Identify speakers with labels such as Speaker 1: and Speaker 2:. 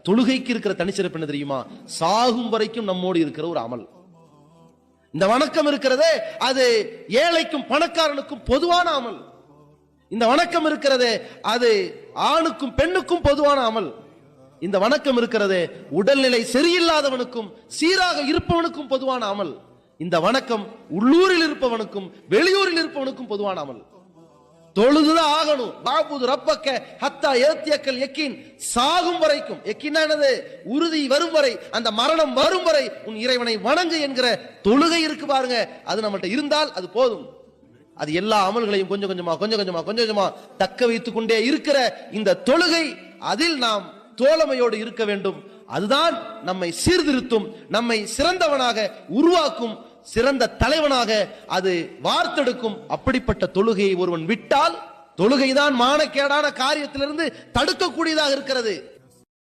Speaker 1: தொழுகைக்கு இருக்கிற தனிச்சிறப்பு என்ன தெரியுமா? சாகும் வரைக்கும் நம்மோடு இருக்கிற ஒரு அமல். இந்த வணக்கம் இருக்கிறதே அது ஏழைக்கும் பணக்காரனுக்கும் பொதுவான அமல். இந்த வணக்கம் இருக்கிறதே அது ஆணுக்கும் பெண்ணுக்கும் பொதுவான அமல். இந்த வணக்கம் இருக்கிறதே உடல்நிலை சரியில்லாதவனுக்கும் சீராக இருப்பவனுக்கும் பொதுவான அமல். இந்த வணக்கம் உள்ளூரில் இருப்பவனுக்கும் வெளியூரில் இருப்பவனுக்கும் பொதுவான அமல். தொழுதுதான் ஆகணும். பாபுது ரப்பக்க ஹத்தா ஏத்தியக்கல் யக்கீன், சாகும் வரைக்கும். யக்கீன்னா என்னது? உறுதி வரும் வரை, அந்த மரணம் வரும் வரை உன் இறைவனை வணங்கு என்கிற தொழுகை இருக்கு பாருங்க. அது நம்மகிட்ட இருந்தால் அது போதும். அது எல்லா அமல்களையும் கொஞ்சம் கொஞ்சமா தக்க வைத்துக் கொண்டே இருக்கிற இந்த தொழுகை, அதில் நாம் தோழமையோடு இருக்க வேண்டும். அதுதான் நம்மை சீர்திருத்தும், நம்மை சிறந்தவனாக உருவாக்கும், சிறந்த தலைவனாக அது வார்த்தெடுக்கும். அப்படிப்பட்ட தொழுகையை ஒருவன் விட்டால், தொழுகைதான் மானக்கேடான காரியத்திலிருந்து தடுக்கக்கூடியதாக இருக்கிறது.